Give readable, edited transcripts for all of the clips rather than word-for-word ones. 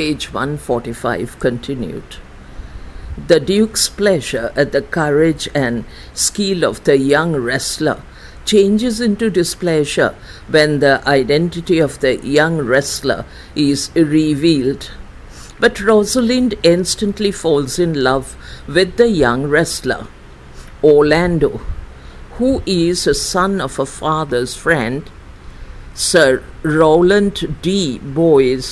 page 145 continued. The Duke's pleasure at the courage and skill of the young wrestler changes into displeasure when the identity of the young wrestler is revealed. But Rosalind instantly falls in love with the young wrestler, Orlando, who is a son of her father's friend, Sir Rowland D. Boys.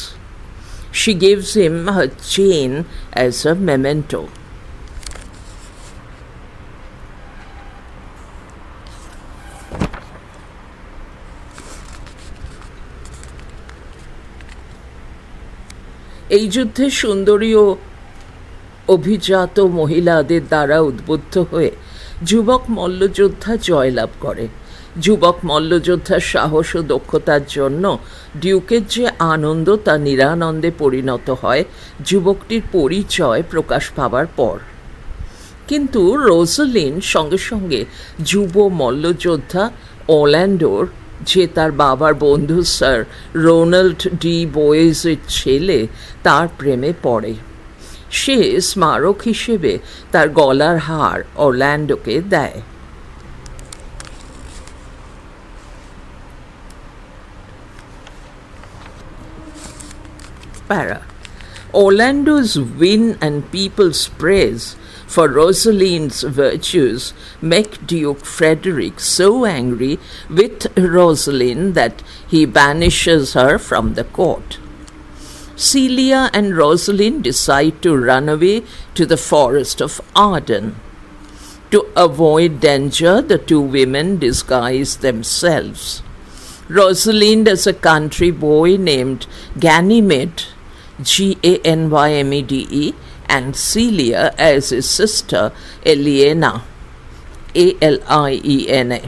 She gives him her chain as a memento. এই যুদ্ধে সুন্দরী ও অভিজাত মহিলাদের দ্বারা উদ্বুদ্ধ হয়ে যুবক মল্লযোদ্ধা জয়লাভ করে। যুবক মল্লযোদ্ধার সাহস ও দক্ষতার জন্য ডিউকের যে আনন্দ তা নিরানন্দে পরিণত হয় যুবকটির পরিচয় প্রকাশ পাবার পর। কিন্তু রোজালিন সঙ্গে সঙ্গে যুব মল্লযোদ্ধা অরল্যান্ডোর, যে তার বাবার বন্ধু স্যার রোনাল্ড ডি বয়েজের ছেলে, তার প্রেমে পড়ে। সে স্মারক হিসেবে তার গলার হার অরল্যান্ডোকে দেয়। Para. Orlando's win and people's praise for Rosalind's virtues make Duke Frederick so angry with Rosalind that he banishes her from the court. Celia and Rosalind decide to run away to the forest of Arden. To avoid danger, the two women disguise themselves. Rosalind as a country boy named Ganymede, Ganymede, and Celia as his sister Eliena, Aliena.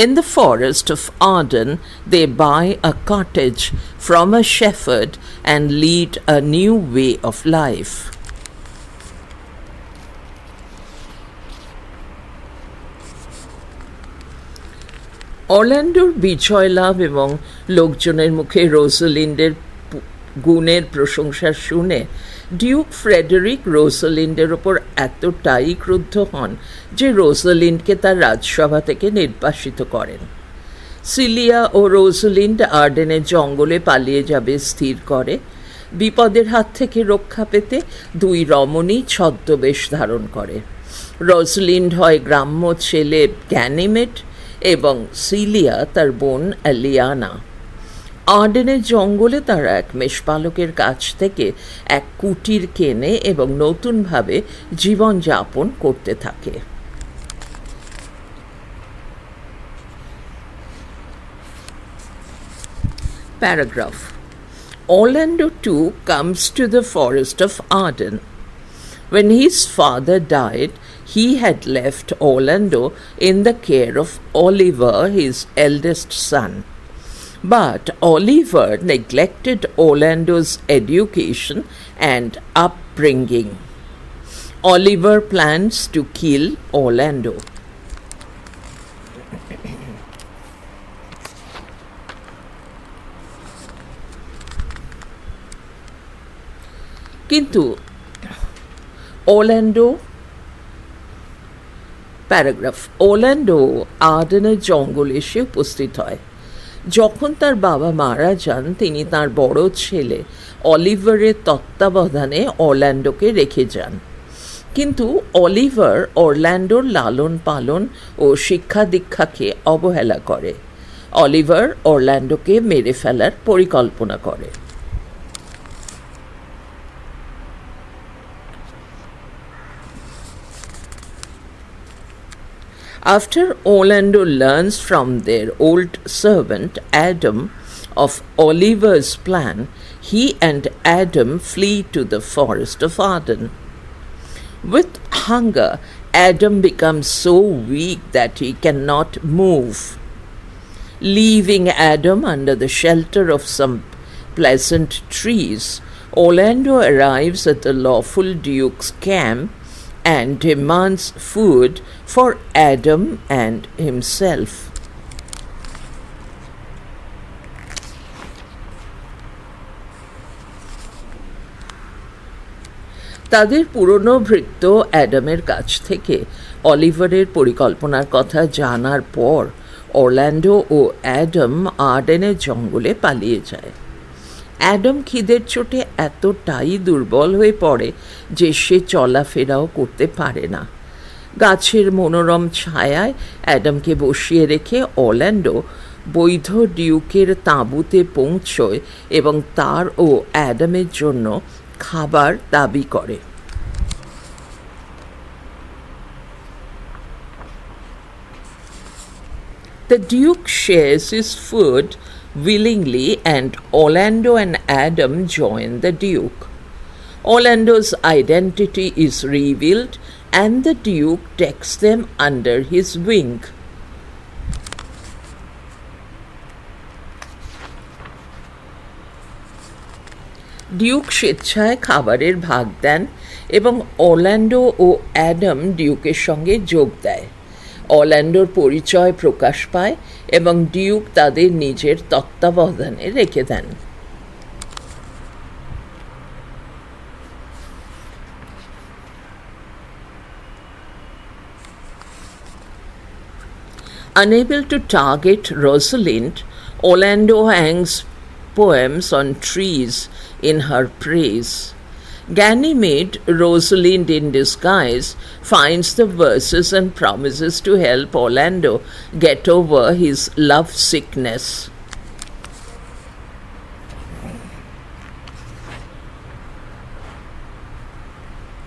In the forest of Arden, they buy a cottage from a shepherd and lead a new way of life. অরল্যান্ডোর বিজয় লাভ এবং লোকজনের মুখে রোজালিন্ডের গুণের প্রশংসা শুনে Duke Frederic রোজালিন্ডের ওপর এতটাই ক্রুদ্ধ হন যে রোজালিন্ডকে তার রাজসভা থেকে নির্বাসিত করেন। সিলিয়া ও রোজালিন্ড আর্ডেনের জঙ্গলে পালিয়ে যাবে স্থির করে। বিপদের হাত থেকে রক্ষা পেতে দুই রমণী ছদ্মবেশ ধারণ করে। রোজালিন্ড হয় গ্রাম্য ছেলে গ্যানিমেড এবং সিলিয়া তার বোন অ্যালিয়ানা। আর্ডেনের জঙ্গলে তারা এক মেষপালকের কাছ থেকে এক কুটির কেনে এবং নতুনভাবে জীবনযাপন করতে থাকে। Paragraph. Orlando too comes to the forest of Arden. When his father died, he had left Orlando in the care of Oliver, his eldest son. But Oliver neglected Orlando's education and upbringing. Oliver plans to kill Orlando. কিন্তু Orlando আর্ডেনের জঙ্গলে এসে উপস্থিত হয়। যখন তার বাবা মারা যান, তিনি তার বড় ছেলে অলিভারের তত্ত্বাবধানে অরল্যান্ডোকে রেখে যান। কিন্তু অলিভার অরল্যান্ডোর লালন পালন ও শিক্ষা দীক্ষাকে অবহেলা করে। অলিভার অরল্যান্ডোকে মেরে ফেলার পরিকল্পনা করে। After Orlando learns from their old servant Adam of Oliver's plan, he and Adam flee to the forest of Arden. With hunger, Adam becomes so weak that he cannot move. Leaving Adam under the shelter of some pleasant trees, Orlando arrives at the lawful Duke's camp and demands food for Adam and himself. তাদের পুরনো ভৃত্য অ্যাডামের কাছ থেকে অলিভারের পরিকল্পনার কথা জানার পর Orlando ও Adam আর্ডেনের জঙ্গলে পালিয়ে যায়। অ্যাডাম খিদের চোটে এতটাই দুর্বল হয়ে পড়ে যে সে চলাফেরাও করতে পারে না। গাছের মনোরম ছায়ায় অ্যাডামকে বসিয়ে রেখে অরল্যান্ডো বৈধ ডিউকের তাঁবুতে পৌঁছয় এবং তার ও অ্যাডামের জন্য খাবার দাবি করে। The Duke shares his food willingly and Orlando and Adam join the Duke. Orlando's identity is revealed and the Duke takes them under his wing. Duke স্বেচ্ছায় খাবারের ভাগ দেন এবং অরল্যান্ডো ও অ্যাডাম ডিউকের সঙ্গে যোগ দেয়। অরল্যান্ডোর পরিচয় প্রকাশ পায় এবং ডিউক তাদের নিজের তত্ত্বাবধানে রেখে দেন। Unable to target Rosalind, Orlando hangs poems on trees in her praise. Ganymede, Rosalind in disguise, finds the verses and promises to help Orlando get over his love sickness.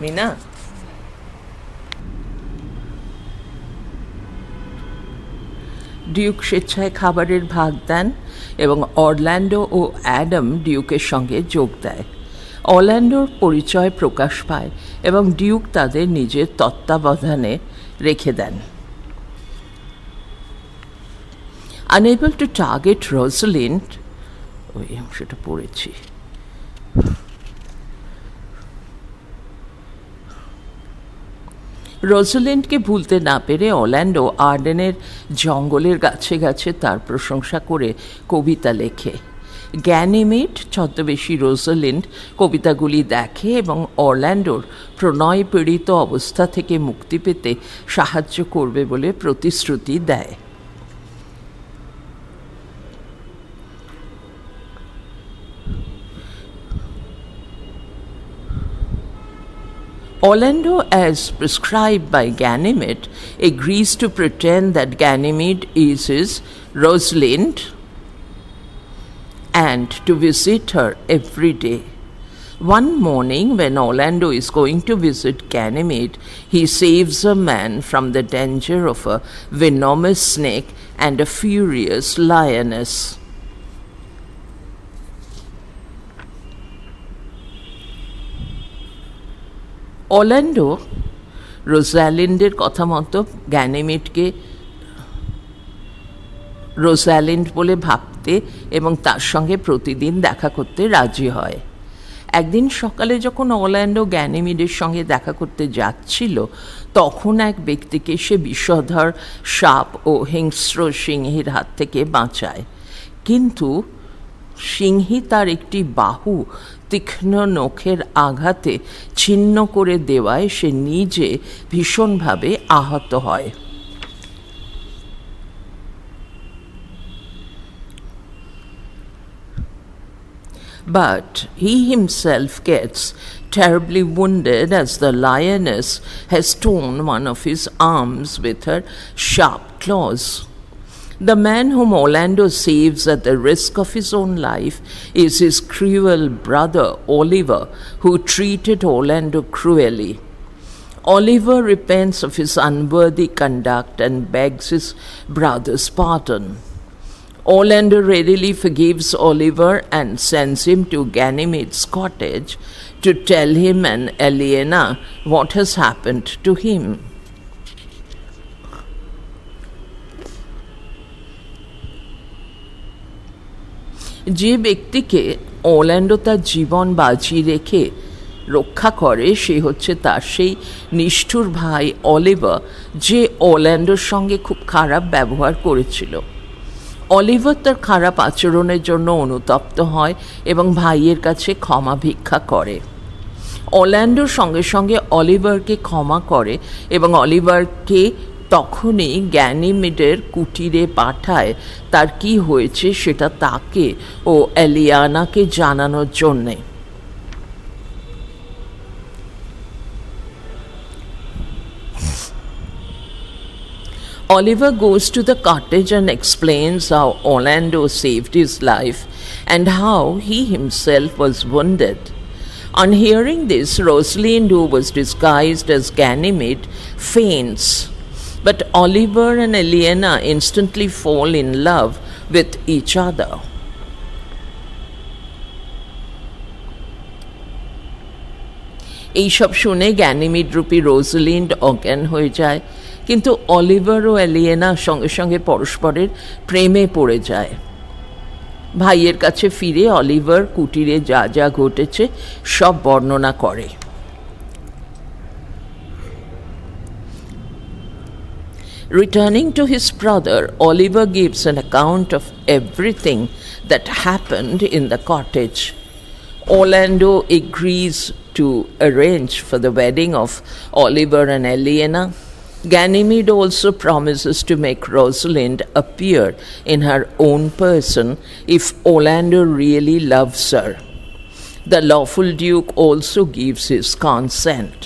Meena? Duke স্বেচ্ছায় খাবারের ভাগ দেন এবং Orlando ও Adam ডিউকের সঙ্গে যোগ দেয়। অরল্যান্ডোর পরিচয় প্রকাশ পায় এবং ডিউক তাদের নিজের তত্ত্বাবধানে রেখে দেন। আনএবল টু টার্গেট রোজালিন্ড, ওই অংশটা পড়েছি। রোজালিন্ডকে ভুলতে না পেরে অরল্যান্ডো আর্ডেনের জঙ্গলের গাছে গাছে তার প্রশংসা করে কবিতা লেখে। গ্যানিমিড ছদ্মবেশী রোজালিন্ড কবিতাগুলি দেখে এবং অরল্যান্ডোর প্রণয় পীড়িত অবস্থা থেকে মুক্তি পেতে সাহায্য করবে বলে প্রতিশ্রুতি দেয়। Orlando, as prescribed by Ganymede, agrees to pretend that Ganymede is his Rosalind and to visit her every day. One morning, when Orlando is going to visit Ganymede, he saves a man from the danger of a venomous snake and a furious lioness. Orlando রোজালিন্ডের কথা মতো গ্যানিমিডকে Rosalind বলে ভাবতে এবং তার সঙ্গে প্রতিদিন দেখা করতে রাজি হয়। একদিন সকালে যখন অরল্যান্ডো গ্যানিমিডের সঙ্গে দেখা করতে যাচ্ছিল, তখন এক ব্যক্তিকে সে বিষধর সাপ ও হিংস্র সিংহীর হাত থেকে বাঁচায়, কিন্তু সিংহী তার একটি বাহু তীক্ষ্ণ নখের আঘাতে ছিন্ন করে দেওয়ায় সে নিজে ভীষণভাবে আহত হয়। But he himself gets terribly wounded as the lioness has torn one of his arms with her sharp claws. The man whom Orlando saves at the risk of his own life is his cruel brother Oliver, who treated Orlando cruelly. Oliver repents of his unworthy conduct and begs his brother's pardon. Orlando readily forgives Oliver and sends him to Ganymede's cottage to tell him and Elena what has happened to him. যে ব্যক্তিকে Orlando তার জীবন বাজি রেখে রক্ষা করে সে হচ্ছে তার সেই নিষ্ঠুর ভাই অলিভার, যে অরল্যান্ডোর সঙ্গে খুব খারাপ ব্যবহার করেছিল। অলিভার তার খারাপ আচরণের জন্য অনুতপ্ত হয় এবং ভাইয়ের কাছে ক্ষমা ভিক্ষা করে। অরল্যান্ডো সঙ্গে সঙ্গে অলিভারকে ক্ষমা করে এবং অলিভারকে তখনই গ্যানিমিডের কুটিরে পাঠায় তার কি হয়েছে সেটা তাকে ও এলিয়ানাকে জানানোর জন্যে। Oliver goes to the cottage and explains how Orlando saved his life and how he himself was wounded. On hearing this, Rosalind, who was disguised as Ganymede, faints. But Oliver and Eliana instantly fall in love with each other. এইসব শুনে Ganymede রূপী Rosalind অজ্ঞান হয়ে যায়, কিন্তু Oliver ও এলিয়েনা সঙ্গে সঙ্গে পরস্পরের প্রেমে পড়ে যায়। ভাইয়ের কাছে ফিরে অলিভার কুটিরে যা যা ঘটেছে সব বর্ণনা করে। Returning to his brother, Oliver gives an account of everything that happened in the cottage. Orlando agrees to arrange for the wedding of Oliver and Eliana. Ganymede also promises to make Rosalind appear in her own person if Orlando really loves her. The lawful duke also gives his consent.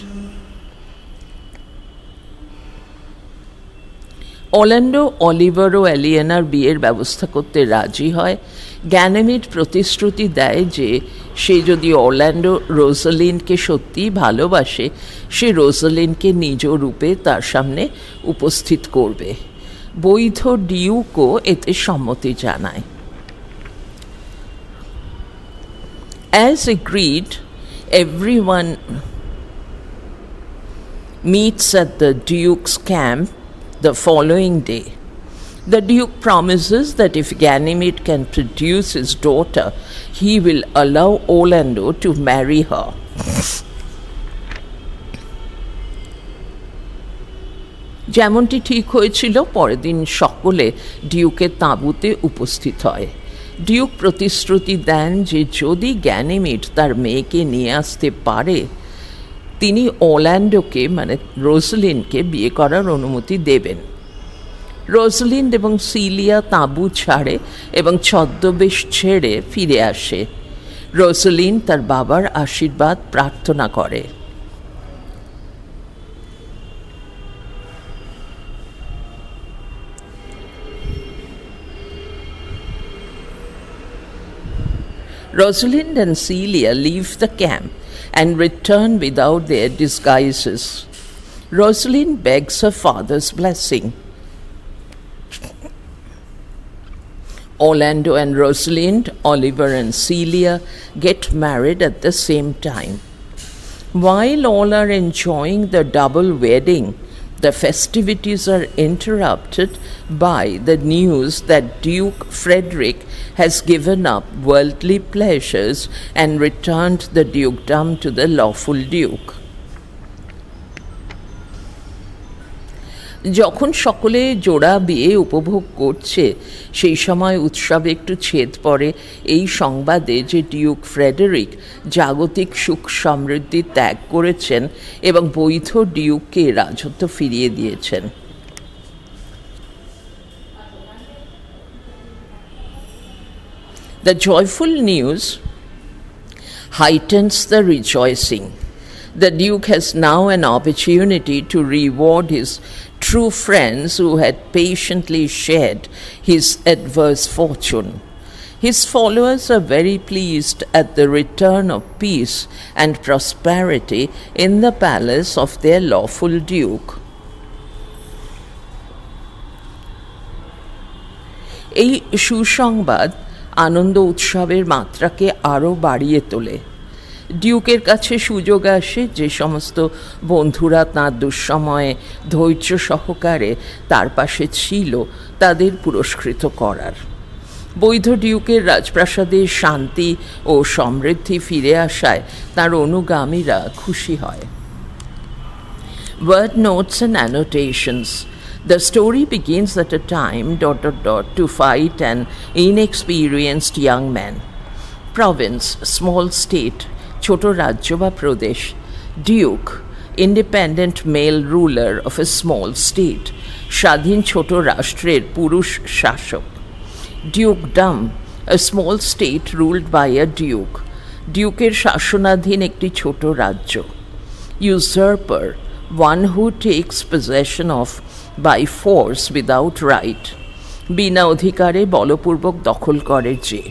Orlando Oliver ও এলিয়েনার বিয়ের ব্যবস্থা করতে রাজি হয়। Ganymede প্রতিশ্রুতি দেয় যে সে যদি অরল্যান্ডো রোজালিন্ডকে সত্যিই ভালোবাসে, সে রোজালিন্ডকে নিজ রূপে তার সামনে উপস্থিত করবে। বৈধ ডিউকও এতে সম্মতি জানায়। As agreed, everyone meets at the duke's camp the following day. The duke promises that if Ganymede can produce his daughter, he will allow Orlando to marry her. যেমনটি ঠিক হয়েছিল, পরের দিন সকলে ডিউকের তাঁবুতে উপস্থিত হয়। ডিউক প্রতিশ্রুতি দেন যে যদি গ্যানিমিড তার মেয়েকে নিয়ে আসতে পারে, তিনি অরল্যান্ডোকে মানে রোজালিন্ডকে বিয়ে করার অনুমতি দেবেন। রোজালিন্ড এবং সিলিয়া তাঁবু ছাড়ে এবং ছদ্মবেশ ছেড়ে ফিরে আসে। রোজালিন্ড তার বাবার আশীর্বাদ প্রার্থনা করে। Rosalind and Celia leave the camp and return without their disguises. Rosalind begs her father's blessing. Orlando and Rosalind, Oliver and Celia get married at the same time. While all are enjoying the double wedding, the festivities are interrupted by the news that Duke Frederick has given up worldly pleasures and returned the dukedom to the lawful duke. যখন সকলে জোড়া বিয়ে উপভোগ করছে, সেই সময় উৎসবে একটু ছেদ পড়ে এই সংবাদে যে ডিউক ফ্রেডেরিক জাগতিক সুখ সমৃদ্ধি ত্যাগ করেছেন এবং বৈধ ডিউককে রাজত্ব ফিরিয়ে দিয়েছেন। The joyful news heightens the rejoicing. The Duke has now an opportunity to reward his true friends who had patiently shared his adverse fortune. His followers are very pleased at the return of peace and prosperity in the palace of their lawful Duke. এই সুসংবাদ আনন্দ উৎসবের মাত্রাকে আরও বাড়িয়ে তোলে। ডিউকের কাছে সুযোগ আসে যে সমস্ত বন্ধুরা তাঁর দুঃসময়ে ধৈর্য সহকারে তার পাশে ছিল তাদের পুরস্কৃত করার। বৈধ ডিউকের রাজপ্রাসাদে শান্তি ও সমৃদ্ধি ফিরে আসায় তার অনুগামীরা খুশি হয়। Word notes and annotations. The story begins at a time ... to fight an inexperienced young man. Province, small state, ছোট রাজ্য বা প্রদেশ। Duke, independent male ruler of a small state, স্বাধীন ছোট রাষ্ট্রের পুরুষ শাসক। ডিউকডাম, a small state ruled by a duke, ডিউকের শাসনাধীন একটি ছোট রাজ্য। ইউজার্পার, one who takes possession of by force without right, বিনা অধিকারে বলপূর্বক দখল করে যে।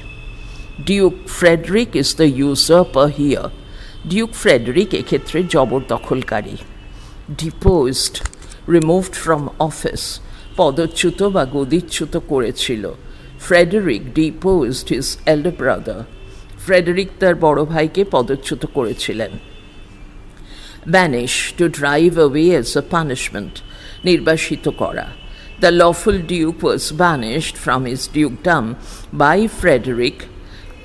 Duke Frederick is the usurper here, duke Frederick এক্ষেত্রে জবরদখলকারী। ডিপোজড, রিমুভড ফ্রম অফিস, পদচ্যুত বা গদিচ্যুত করেছিল। Frederick deposed his elder brother, Frederick তার বড় ভাইকে পদচ্যুত করেছিলেন। Banish, to drive away as a punishment, নির্বাসিত করা। The lawful duke was banished from his dukedom by Frederick,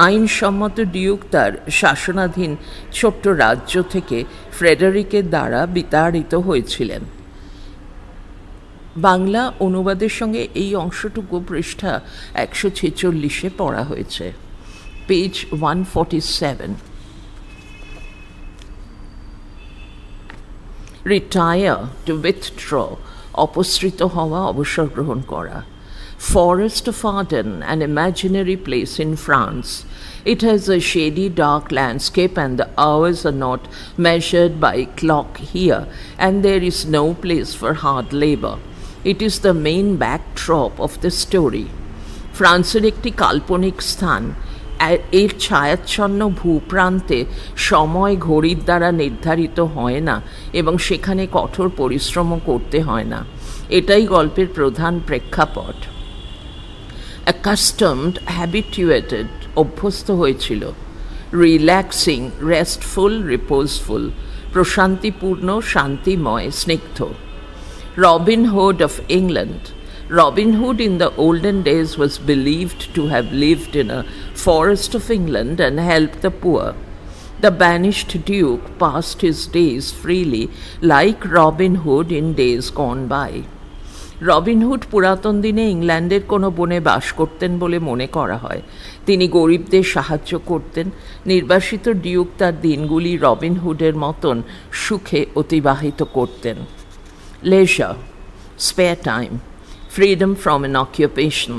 আইনসম্মত ডিউক তার শাসনাধীন ছোট্ট রাজ্য থেকে ফ্রেডেরিকের দ্বারা বিতাড়িত হয়েছিলেন। বাংলা অনুবাদের সঙ্গে এই অংশটুকু পৃষ্ঠা 146-এ পড়া হয়েছে, পেজ 147। রিটায়ার, টু উইথড্র, অপসৃত হওয়া, অবসর গ্রহণ করা। Forest of Arden, an imaginary place in France. It has a shady, dark landscape, and the hours are not measured by clock here, and there is no place for hard labor. It is the main backdrop of the story. ফ্রান্সের একটি কাল্পনিক স্থান, এর ছায়াচ্ছন্ন ভূপ্রান্তে সময় ঘড়ির দ্বারা নির্ধারিত হয় না এবং সেখানে কঠোর পরিশ্রমও করতে হয় না। এটাই গল্পের প্রধান প্রেক্ষাপট। accustomed, habituated, অভ্যস্ত হয়েছিল। রিল্যাক্সিং, রেস্টফুল, রিপোজফুল, প্রশান্তিপূর্ণ, শান্তিময়, স্নিগ্ধ। Robin Hood of England. Robin Hood in the olden days was believed to have lived in a forest of England and helped the poor. The banished duke passed his days freely like Robin Hood in days gone by. Robin Hood পুরাতন দিনে ইংল্যান্ডের কোনো বনে বাস করতেন বলে মনে করা হয়। তিনি গরিবদের সাহায্য করতেন। নির্বাসিত ডিউক তার দিনগুলি রবিনহুডের মতন সুখে অতিবাহিত করতেন। Leisure, spare time, freedom from an occupation,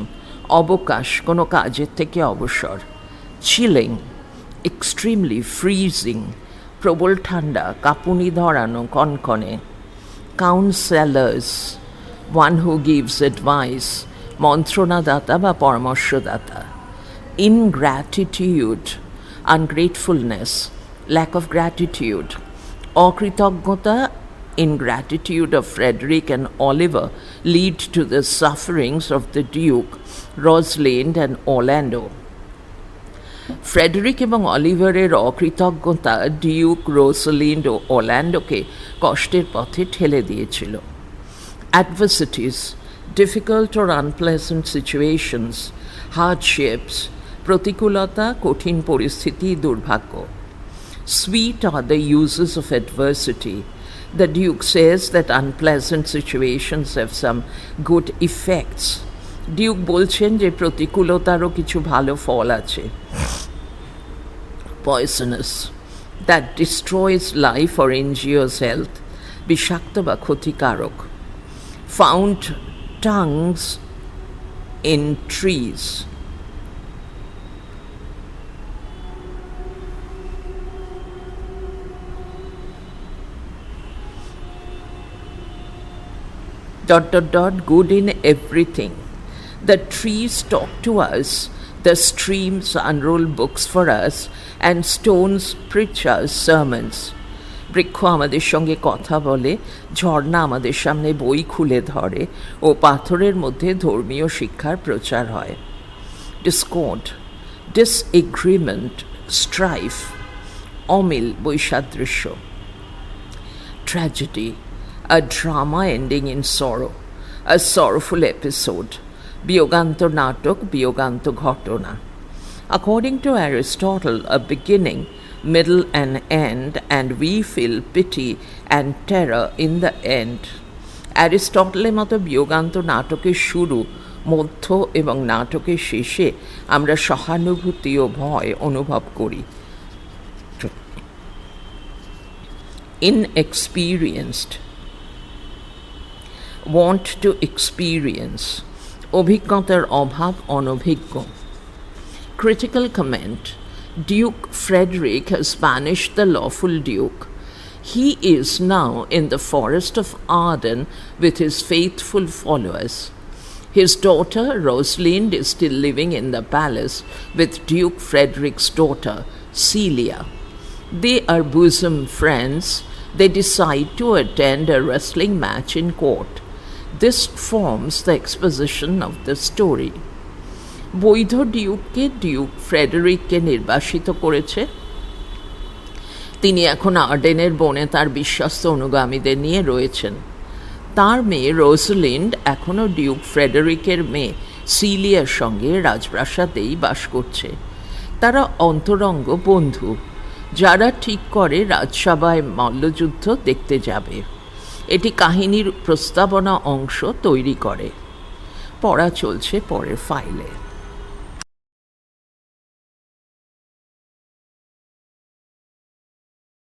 অবকাশ, কোনো কাজের থেকে অবসর। চিলিং, এক্সট্রিমলি ফ্রিজিং, প্রবল ঠান্ডা, কাঁপুনি ধরানো, কনকনে। কাউন্সেলার্স, one who gives advice, মন্ত্রণাদাতা বা পরামর্শদাতা। ingratitude, ungratefulness, lack of gratitude, অকৃতজ্ঞতা। ingratitude of Frederick and Oliver lead to the sufferings of the Duke, Rosalind and Orlando. Frederick এবং অলিভারের অকৃতজ্ঞতা ডিউক, রোসালিন্ড ও অরল্যান্ডোকে কষ্টের পথে ঠেলে দিয়েছিল। Adversities, difficult or unpleasant situations, hardships, প্রতিকূলতা, কঠিন পরিস্থিতি, দুর্ভাগ্য। Sweet are the uses of adversity. The Duke says that unpleasant situations have some good effects. Duke বলছেন যে প্রতিকূলতারও কিছু ভালো ফল আছে। Poisonous, that destroys life or injures health, বিষাক্ত বা ক্ষতিকারক। Found tongues in trees. Good in everything. The trees talk to us, the streams unroll books for us, and stones preach us sermons. বৃক্ষ আমাদের সঙ্গে কথা বলে, ঝর্ণা আমাদের সামনে বই খুলে ধরে ও পাথরের মধ্যে ধর্মীয় শিক্ষার প্রচার হয়। ডিসকর্ড, ডিসএগ্রিমেন্ট, স্ট্রাইফ, অমিল, বৈসাদৃশ্য। Tragedy, a drama ending in sorrow, a sorrowful episode. বিয়োগান্ত নাটক, বিয়োগান্ত ঘটনা। According to Aristotle, a beginning, middle and end, and we feel pity and terror in the end. অ্যারিস্টটলের মতো বিয়োগান্ত নাটকের শুরু, মধ্য এবং নাটকের শেষে আমরা সহানুভূতি ও ভয় অনুভব করি। inexperienced, want to experience, অভিজ্ঞতার অভাব, অনভিজ্ঞ. Critical comment: Duke Frederick has banished the lawful Duke. He is now in the forest of Arden with his faithful followers. His daughter Rosalind is still living in the palace with Duke Frederick's daughter Celia. They are bosom friends. They decide to attend a wrestling match in court. This forms the exposition of the story. বৈধ ডিউককে Duke ফ্রেডারিককে নির্বাসিত করেছে। তিনি এখন আর্ডেনের বনে তার বিশ্বস্ত অনুগামীদের নিয়ে রয়েছেন। তার মেয়ে রোজলিন্ড এখনও ডিউক ফ্রেডারিকের মেয়ে সিলিয়ার সঙ্গে রাজপ্রাসাদেই বাস করছে। তারা অন্তরঙ্গ বন্ধু, যারা ঠিক করে রাজসভায় মল্লযুদ্ধ দেখতে যাবে। এটি কাহিনীর প্রস্তাবনা অংশ তৈরি করে। পড়া চলছে পরের ফাইলে।